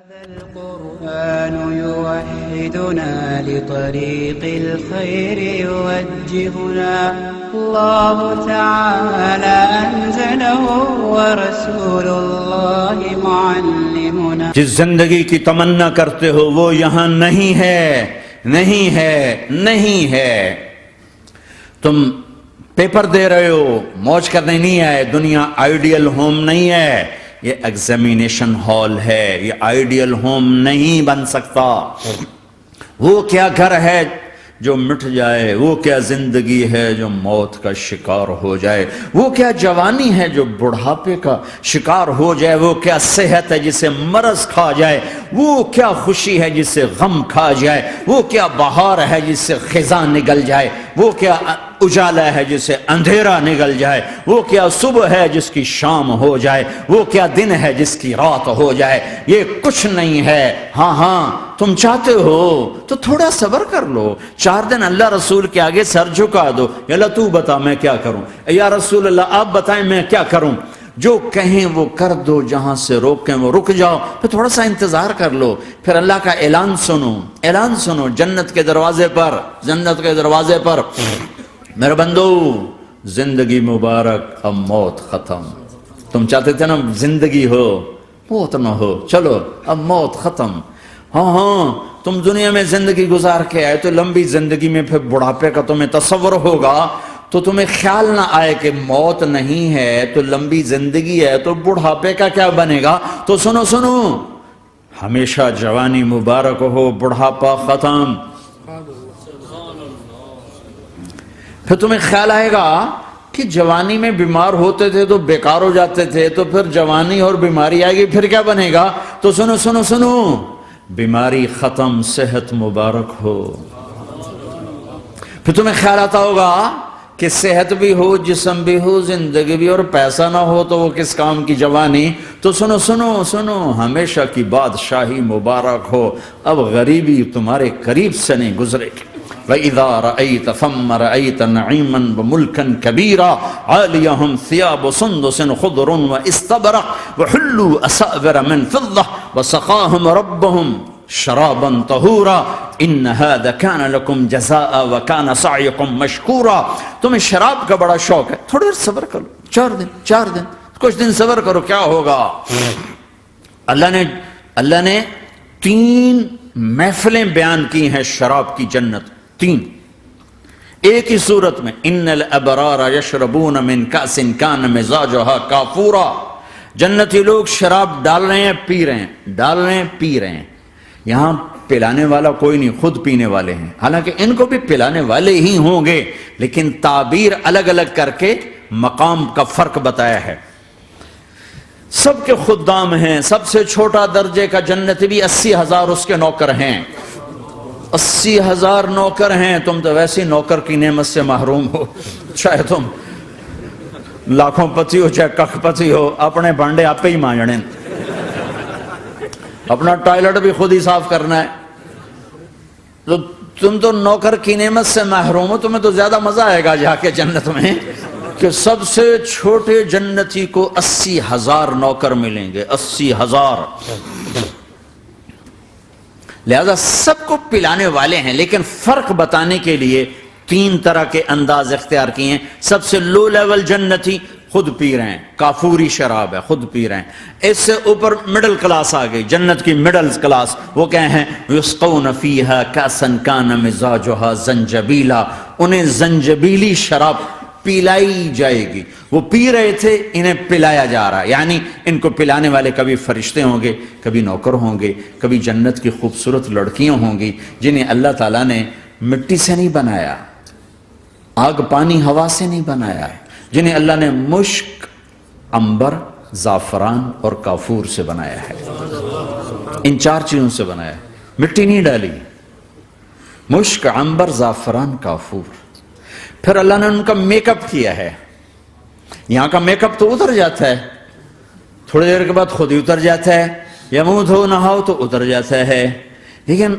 القرآن يوحدنا لطريق الخير يوجهنا الله تعالى أنزله ورسول الله معلمنا. جس زندگی کی تمنا کرتے ہو وہ یہاں نہیں ہے، نہیں ہے، نہیں ہے. تم پیپر دے رہے ہو، موج کرنے نہیں آئے. دنیا آئیڈیل ہوم نہیں ہے، یہ ایگزامینیشن ہال ہے. یہ آئیڈیل ہوم نہیں بن سکتا. وہ کیا گھر ہے جو مٹ جائے، وہ کیا زندگی ہے جو موت کا شکار ہو جائے، وہ کیا جوانی ہے جو بڑھاپے کا شکار ہو جائے، وہ کیا صحت ہے جسے مرض کھا جائے، وہ کیا خوشی ہے جسے غم کھا جائے، وہ کیا بہار ہے جس سے خزاں نگل جائے، وہ کیا اجالا ہے جس سے اندھیرا نگل جائے، وہ کیا صبح ہے جس کی شام ہو جائے، وہ کیا دن ہے جس کی رات ہو جائے. یہ کچھ نہیں ہے. ہاں تم چاہتے ہو تو تھوڑا صبر کر لو. 4 دن اللہ رسول کے آگے سر جھکا دو. یا اللہ تو بتا میں کیا کروں، یا رسول اللہ آپ بتائیں میں کیا کروں. جو کہیں وہ کر دو، جہاں سے روکیں وہ رک جاؤ. پھر تھوڑا سا انتظار کر لو، پھر اللہ کا اعلان سنو. اعلان سنو جنت کے دروازے پر، جنت کے دروازے پر. میرے بندو زندگی مبارک، اب موت ختم. تم چاہتے تھے نا زندگی ہو موت نہ ہو، چلو اب موت ختم. ہاں تم دنیا میں زندگی گزار کے آئے تو لمبی زندگی میں پھر بڑھاپے کا تمہیں تصور ہوگا تو تمہیں خیال نہ آئے کہ موت نہیں ہے تو لمبی زندگی ہے تو بڑھاپے کا کیا بنے گا. تو سنو سنو، ہمیشہ جوانی مبارک ہو، بڑھاپا ختم. پھر تمہیں خیال آئے گا کہ جوانی میں بیمار ہوتے تھے تو بیکار ہو جاتے تھے، تو پھر جوانی اور بیماری آئے گی پھر کیا بنے گا. تو سنو سنو سنو، بیماری ختم، صحت مبارک ہو. پھر تمہیں خیال آتا ہوگا کہ صحت بھی ہو، جسم بھی ہو، زندگی بھی، اور پیسہ نہ ہو تو وہ کس کام کی جوانی. تو سنو سنو سنو، ہمیشہ کی بادشاہی مبارک ہو. اب غریبی تمہارے قریب سے نہیں گزرے گی. وَإِذَا رَأَيْتَ ثَمَّ رَأَيْتَ نَعِيمًا وَمُلْكًا كَبِيرًا عَالِيَهُمْ ثِيَابُ سُنْدُسٍ خُضْرٌ وَإِسْتَبْرَقٍ وَحُلُّوا أَسَاوِرَ مِنْ فِضَّةٍ وَسَقَاهُمْ رَبُّهُمْ شَرَابًا طَهُورًا إِنَّ هَذَا كَانَ لَكُمْ جَزَاءً وَكَانَ سَعْيُكُمْ مَشْكُورًا. تمہیں شراب کا بڑا شوق ہے، تھوڑی دیر صبر کرو. 4 دن کچھ دن صبر کرو، کیا ہوگا. اللہ نے 3 محفلیں بیان کی ہیں شراب کی جنت. 3 ایک ہی صورت میں. ان الابرار یشربون من کأس کان مزاجها کافورا. جنتی لوگ شراب ڈال رہے ہیں، پی رہے ہیں، ڈال رہے ہیں، پی رہے ہیں. یہاں پلانے والا کوئی نہیں، خود پینے والے ہیں. حالانکہ ان کو بھی پلانے والے ہی ہوں گے، لیکن تعبیر الگ الگ کر کے مقام کا فرق بتایا ہے. سب کے خدام ہیں. سب سے چھوٹا درجے کا جنتی بھی 80,000 اس کے نوکر ہیں. 80,000 نوکر ہیں. تم تو ویسی نوکر کی نعمت سے محروم ہو. چاہے تم لاکھوں پتی ہو چاہے کخ پتی ہو، اپنے بانڈے آپ ہی مانجنے، اپنا ٹوائلٹ بھی خود ہی صاف کرنا ہے. تو تم تو نوکر کی نعمت سے محروم ہو. تمہیں تو زیادہ مزہ آئے گا جا کے جنت میں کہ سب سے چھوٹے جنتی کو 80,000 نوکر ملیں گے. 80,000. لہذا سب کو پلانے والے ہیں، لیکن فرق بتانے کے لیے 3 طرح کے انداز اختیار کیے ہیں. سب سے لو لیول جنتی خود پی رہے ہیں، کافوری شراب ہے، خود پی رہے ہیں. اس سے اوپر مڈل کلاس آ گئی، جنت کی مڈل کلاس. وہ کہیں ہیں یسقون فیہا کاسا کان مزاجہا زنجبیلا. انہیں زنجبیلی شراب پلائی جائے گی. وہ پی رہے تھے، انہیں پلایا جا رہا ہے. یعنی ان کو پلانے والے کبھی فرشتے ہوں گے، کبھی نوکر ہوں گے، کبھی جنت کی خوبصورت لڑکیاں ہوں گی جنہیں اللہ تعالیٰ نے مٹی سے نہیں بنایا، آگ پانی ہوا سے نہیں بنایا، جنہیں اللہ نے مشک، عنبر، زعفران اور کافور سے بنایا ہے. ان 4 چیزوں سے بنایا ہے. مٹی نہیں ڈالی. مشک، عنبر، زعفران، کافور. پھر اللہ نے ان کا میک اپ کیا ہے. یہاں کا میک اپ تو اتر جاتا ہے، تھوڑی دیر کے بعد خود ہی اتر جاتا ہے، یا منہ دھو نہاؤ تو اتر جاتا ہے. لیکن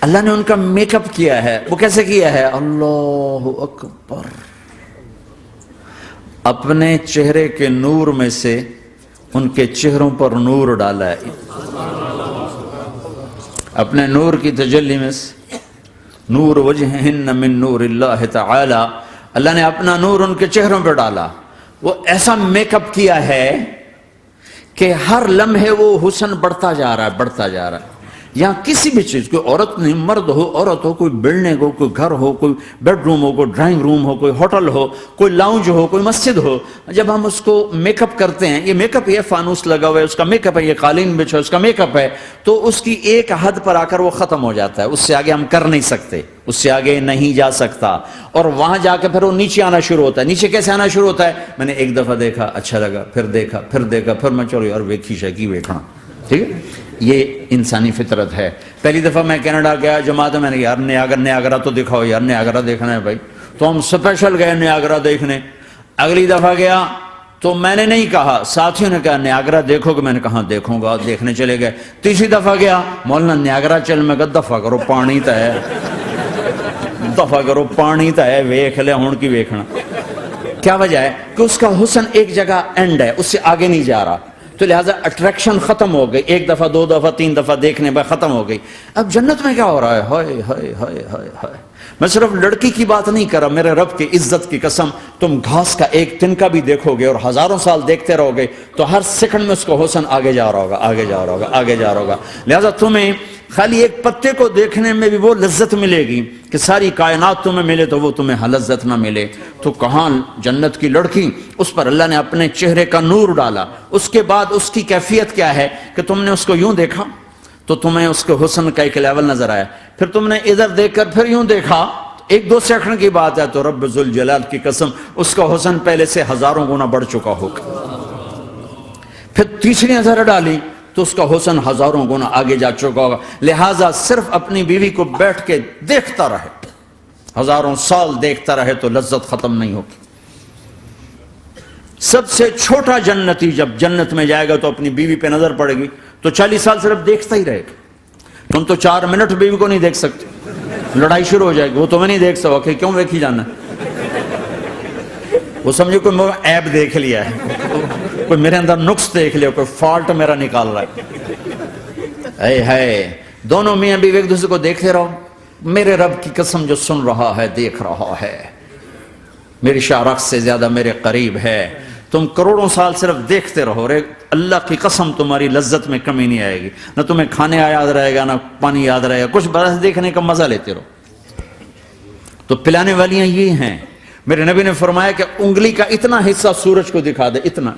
اللہ نے ان کا میک اپ کیا ہے. وہ کیسے کیا ہے؟ اللہ اکبر. اپنے چہرے کے نور میں سے ان کے چہروں پر نور ڈالا ہے. اپنے نور کی تجلی میں سے، نور وجہہن من نور اللہ تعالی، اللہ نے اپنا نور ان کے چہروں پہ ڈالا. وہ ایسا میک اپ کیا ہے کہ ہر لمحے وہ حسن بڑھتا جا رہا ہے، بڑھتا جا رہا ہے. یہاں کسی بھی چیز، کوئی عورت نہیں، مرد ہو، عورت ہو، کوئی بلڈنگ ہو، کوئی گھر ہو، کوئی بیڈ روم ہو، کوئی ڈرائنگ روم ہو، کوئی ہوٹل ہو، کوئی لاؤنج ہو، کوئی مسجد ہو، جب ہم اس کو میک اپ کرتے ہیں، یہ میک اپ، یہ فانوس لگا ہوا ہے اس کا میک اپ ہے، یہ قالین بچھا اس کا میک اپ ہے، تو اس کی ایک حد پر آ کر وہ ختم ہو جاتا ہے. اس سے آگے ہم کر نہیں سکتے، اس سے آگے نہیں جا سکتا. اور وہاں جا کے پھر وہ نیچے آنا شروع ہوتا ہے. نیچے کیسے آنا شروع ہوتا ہے؟ میں نے ایک دفعہ دیکھا، اچھا لگا، پھر دیکھا، پھر دیکھا، پھر میں چلو یار ویکھی شکی ویکھنا. ٹھیک ہے، یہ انسانی فطرت ہے. پہلی دفعہ میں کینیڈا گیا جماعت میں نے یار نیاگرا تو دکھاؤ یار، نیاگرا دیکھنا ہے بھائی. تو ہم اسپیشل گئے نیاگرا دیکھنے. اگلی دفعہ گیا تو میں نے نہیں کہا، ساتھیوں نے کہا نیاگرا دیکھو گے، میں نے کہا دیکھوں گا، دیکھنے چلے گئے. تیسری دفعہ گیا، مولانا نیاگرا چل، میں کہا دفعہ کرو پانی تا ہے، دفعہ کرو پانی تا ہے، ویکھ لے ہون کی ویکھنا. کیا وجہ ہے؟ کہ اس کا حسن ایک جگہ اینڈ ہے، اس سے آگے نہیں جا رہا، تو لہٰذا اٹریکشن ختم ہو گئی. ایک دفعہ، دو دفعہ، تین دفعہ دیکھنے بعد ختم ہو گئی. اب جنت میں کیا ہو رہا ہے؟ ہائے ہائے ہائے ہائے ہائے. میں صرف لڑکی کی بات نہیں کر رہا، میرے رب کی عزت کی قسم، تم گھاس کا ایک تنکا بھی دیکھو گے اور ہزاروں سال دیکھتے رہو گے تو ہر سیکنڈ میں اس کو حسن آگے جا رہا ہوگا، آگے جا رہا ہوگا، آگے جا رہا ہوگا. لہٰذا تمہیں خالی ایک پتے کو دیکھنے میں بھی وہ لذت ملے گی کہ ساری کائنات تمہیں ملے تو وہ تمہیں لذت نہ ملے. تو کہاں جنت کی لڑکی، اس پر اللہ نے اپنے چہرے کا نور ڈالا. اس کے بعد اس کی کیفیت کیا ہے کہ تم نے اس کو یوں دیکھا تو تمہیں اس کے حسن کا ایک لیول نظر آیا، پھر تم نے ادھر دیکھ کر پھر یوں دیکھا، ایک دو سیکنڈ کی بات ہے، تو رب ذوالجلال کی قسم اس کا حسن پہلے سے ہزاروں گنا بڑھ چکا ہوگا. پھر تیسری نظر ڈالی تو اس کا حسن ہزاروں گنا آگے جا چکا ہوگا. لہٰذا صرف اپنی بیوی کو بیٹھ کے دیکھتا رہے، ہزاروں سال دیکھتا رہے تو لذت ختم نہیں ہوگی. سب سے چھوٹا جنتی جب جنت میں جائے گا تو اپنی بیوی پہ نظر پڑے گی تو 40 سال صرف دیکھتا ہی رہے گا. تم تو 4 منٹ بیوی کو نہیں دیکھ سکتے، لڑائی شروع ہو جائے گی. وہ تمہیں نہیں دیکھ سکا کہ کیوں دیکھی جانا، وہ سمجھو کوئی عیب دیکھ لیا ہے، کوئی میرے اندر نقص دیکھ لیا، کوئی فالٹ میرا نکال رہا ہے. اے ہے دونوں میاں بیوی ایک دوسرے کو دیکھتے رہو. میرے رب کی قسم جو سن رہا ہے، دیکھ رہا ہے، میری شارخ سے زیادہ میرے قریب ہے. تم کروڑوں سال صرف دیکھتے رہو، رے اللہ کی قسم تمہاری لذت میں کمی نہیں آئے گی. نہ تمہیں کھانے یاد رہے گا، نہ پانی یاد رہے گا، کچھ برس دیکھنے کا مزہ لیتے رہو. تو پلانے والیاں یہ ہیں. میرے نبی نے فرمایا کہ انگلی کا اتنا حصہ سورج کو دکھا دے، اتنا،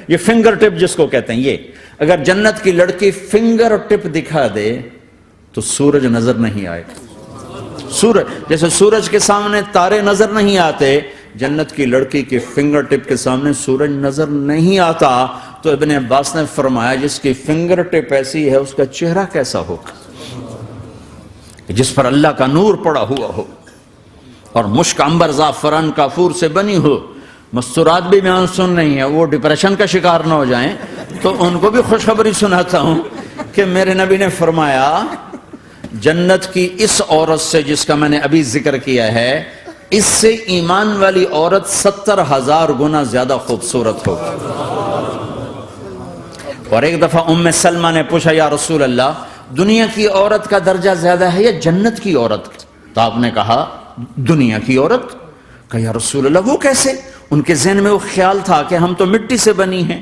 یہ فنگر ٹپ جس کو کہتے ہیں، یہ اگر جنت کی لڑکی فنگر ٹپ دکھا دے تو سورج نظر نہیں آئے گا. سورج جیسے سورج کے سامنے تارے نظر نہیں آتے، جنت کی لڑکی کے فنگر ٹپ کے سامنے سورج نظر نہیں آتا. تو ابن عباس نے فرمایا جس کی فنگر ٹپ ایسی ہے اس کا چہرہ کیسا ہوگا، جس پر اللہ کا نور پڑا ہوا ہو اور مشک عنبر زعفران کافور سے بنی ہو. مستورات بھی بیان سن رہی ہیں، وہ ڈپریشن کا شکار نہ ہو جائیں تو ان کو بھی خوشخبری سناتا ہوں کہ میرے نبی نے فرمایا جنت کی اس عورت سے جس کا میں نے ابھی ذکر کیا ہے، اس سے ایمان والی عورت 70,000 گنا زیادہ خوبصورت ہو. اور ایک دفعہ ام سلمہ نے پوچھا یا رسول اللہ دنیا کی عورت کا درجہ زیادہ ہے یا جنت کی عورت؟ تو آپ نے کہا دنیا کی عورت. کہا یا رسول اللہ وہ کیسے؟ ان کے ذہن میں وہ خیال تھا کہ ہم تو مٹی سے بنی ہیں،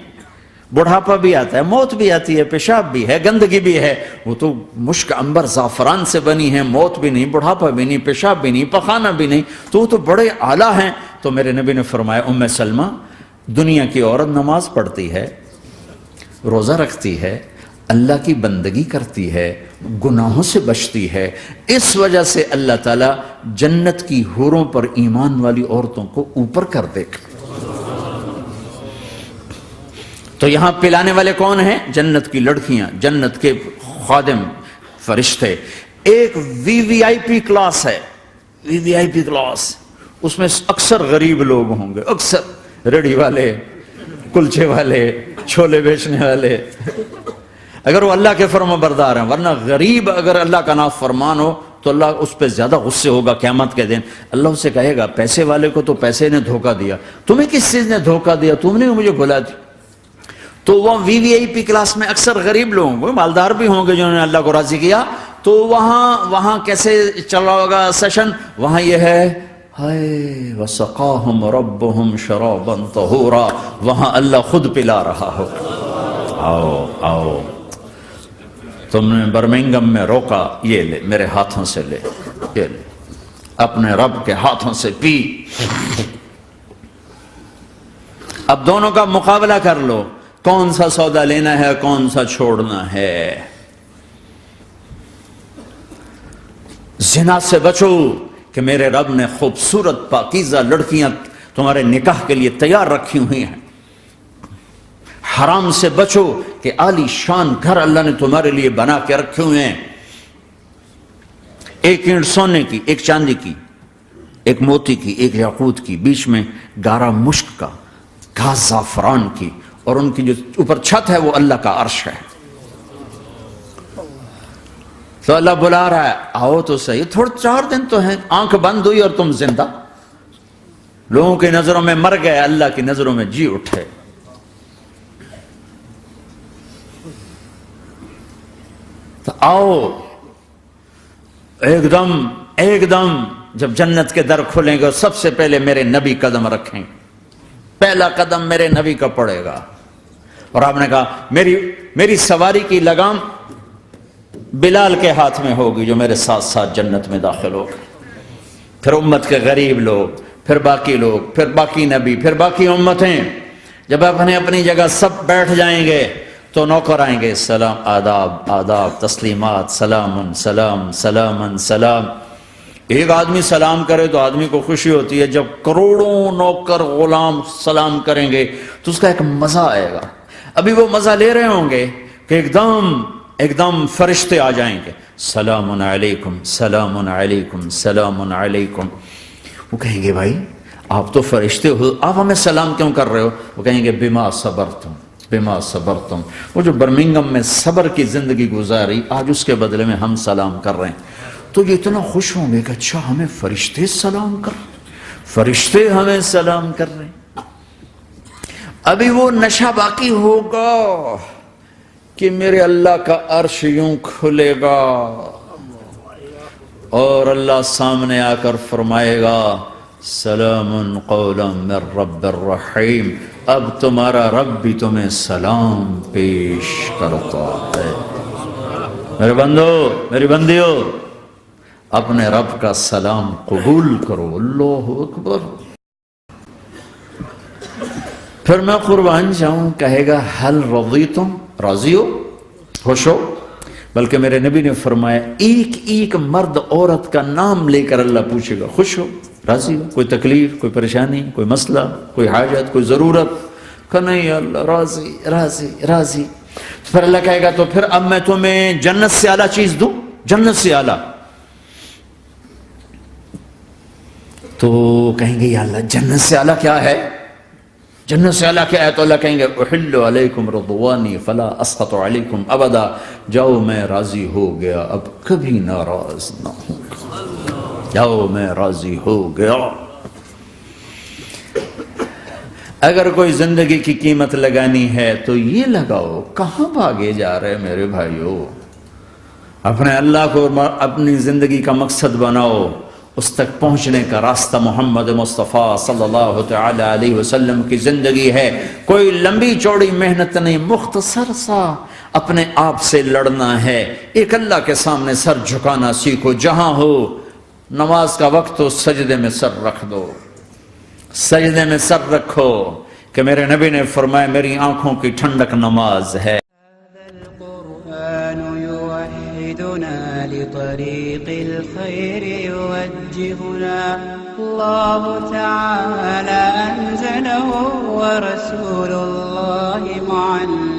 بڑھاپا بھی آتا ہے، موت بھی آتی ہے، پیشاب بھی ہے، گندگی بھی ہے. وہ تو مشک عنبر زعفران سے بنی ہے، موت بھی نہیں، بڑھاپا بھی نہیں، پیشاب بھی نہیں، پخانہ بھی نہیں، تو وہ تو بڑے اعلیٰ ہیں. تو میرے نبی نے فرمایا ام سلمہ دنیا کی عورت نماز پڑھتی ہے، روزہ رکھتی ہے، اللہ کی بندگی کرتی ہے، گناہوں سے بچتی ہے، اس وجہ سے اللہ تعالیٰ جنت کی حوروں پر ایمان والی عورتوں کو اوپر کر دے گا. تو یہاں پلانے والے کون ہیں؟ جنت کی لڑکیاں، جنت کے خادم فرشتے. ایک وی وی آئی پی کلاس ہے، وی وی آئی پی کلاس، اس میں اکثر غریب لوگ ہوں گے، اکثر ریڑھی والے، کلچے والے، چھولے بیچنے والے، اگر وہ اللہ کے فرما بردار ہیں. ورنہ غریب اگر اللہ کا نافرمان ہو تو اللہ اس پہ زیادہ غصے ہوگا قیامت کے دن. اللہ اسے کہے گا پیسے والے کو تو پیسے نے دھوکہ دیا، تمہیں کس چیز نے دھوکہ دیا؟ تم نے مجھے بھلا دی. تو وہ وی وی آئی پی کلاس میں اکثر غریب لوگ ہوں گے، مالدار بھی ہوں گے جنہوں نے اللہ کو راضی کیا، تو وہاں کیسے چلا ہوگا سیشن؟ وہاں یہ ہے ہائے وسقاہم ربہم شرابا طہورا، وہاں اللہ خود پلا رہا ہو، آؤ آؤ، تم نے برمنگم میں روکا، یہ لے میرے ہاتھوں سے لے، یہ لے اپنے رب کے ہاتھوں سے پی۔ اب دونوں کا مقابلہ کر لو، کون سا سودا لینا ہے، کون سا چھوڑنا ہے۔ زنا سے بچو کہ میرے رب نے خوبصورت پاکیزہ لڑکیاں تمہارے نکاح کے لیے تیار رکھی ہوئی ہیں۔ حرام سے بچو کہ عالی شان گھر اللہ نے تمہارے لیے بنا کے رکھے ہوئے ہیں، ایک اینٹ سونے کی، ایک چاندی کی، ایک موتی کی، ایک یاقوت کی، بیچ میں گارا مشک کا، گھاس زعفران کی، اور ان کی جو اوپر چھت ہے وہ اللہ کا عرش ہے۔ تو اللہ بلا رہا ہے آؤ تو صحیح، تھوڑے 4 دن تو ہیں، آنکھ بند ہوئی اور تم زندہ، لوگوں کی نظروں میں مر گئے، اللہ کی نظروں میں جی اٹھے۔ تو آؤ ایک دم جب جنت کے در کھلیں گے سب سے پہلے میرے نبی قدم رکھیں گے، پہلا قدم میرے نبی کا پڑے گا۔ اور آپ نے کہا میری سواری کی لگام بلال کے ہاتھ میں ہوگی جو میرے ساتھ ساتھ جنت میں داخل ہوگا، پھر امت کے غریب لوگ، پھر باقی لوگ، پھر باقی نبی، پھر باقی امتیں۔ جب اپنی جگہ سب بیٹھ جائیں گے تو نوکر آئیں گے، سلام، آداب آداب، تسلیمات، سلام سلام سلام سلام۔ ایک آدمی سلام کرے تو آدمی کو خوشی ہوتی ہے، جب کروڑوں نوکر غلام سلام کریں گے تو اس کا ایک مزہ آئے گا۔ ابھی وہ مزہ لے رہے ہوں گے کہ ایک دم فرشتے آ جائیں گے، سلام علیکم سلام علیکم سلام علیکم۔ وہ کہیں گے بھائی آپ تو فرشتے ہو، آپ ہمیں سلام کیوں کر رہے ہو؟ وہ کہیں گے بما صبرتم بما صبرتم۔ وہ جو برمنگم میں صبر کی زندگی گزاری، آج اس کے بدلے میں ہم سلام کر رہے ہیں۔ تو یہ اتنا خوش ہوں گے کہ اچھا ہمیں فرشتے سلام کر رہے ہیں، فرشتے ہمیں سلام کر رہے ہیں۔ ابھی وہ نشہ باقی ہوگا کہ میرے اللہ کا عرش یوں کھلے گا اور اللہ سامنے آ کر فرمائے گا سلام قولا من رب الرحیم، اب تمہارا رب بھی تمہیں سلام پیش کرتا ہے۔ میرے بندو میری بندیو، اپنے رب کا سلام قبول کرو، اللہ اکبر۔ پھر میں قربان جاؤں، کہے گا حل رضیتم، راضی ہو، خوش ہو؟ بلکہ میرے نبی نے فرمایا ایک مرد عورت کا نام لے کر اللہ پوچھے گا، خوش ہو، راضی ہو؟ کوئی تکلیف، کوئی پریشانی، کوئی مسئلہ، کوئی حاجت، کوئی ضرورت؟ کہ نہیں اللہ راضی راضی راضی۔ پھر اللہ کہے گا تو پھر اب میں تمہیں جنت سے اعلیٰ چیز دوں، جنت سے اعلیٰ۔ تو کہیں گے یا اللہ جنت سے اعلیٰ کیا ہے؟ جنت سے اعلیٰ کیا ہے؟ تو اللہ کہیں گے احل علیکم رضوانی فلا اسخط علیکم ابدا، جاؤ میں راضی ہو گیا، اب کبھی ناراض نہ ہوں، جاؤ میں راضی ہو گیا۔ اگر کوئی زندگی کی قیمت لگانی ہے تو یہ لگاؤ، کہاں بھاگے جا رہے میرے بھائیو؟ اپنے اللہ کو اپنی زندگی کا مقصد بناؤ، اس تک پہنچنے کا راستہ محمد مصطفیٰ صلی اللہ تعالی علیہ وسلم کی زندگی ہے۔ کوئی لمبی چوڑی محنت نہیں، مختصر سا اپنے آپ سے لڑنا ہے، ایک اللہ کے سامنے سر جھکانا سیکھو، جہاں ہو نماز کا وقت ہو سجدے میں سر رکھ دو، سجدے میں سر رکھو، کہ میرے نبی نے فرمایا میری آنکھوں کی ٹھنڈک نماز ہے۔ يوحدنا لطريق الخير يوجهنا، الله تعالى أنزله ورسول الله معلم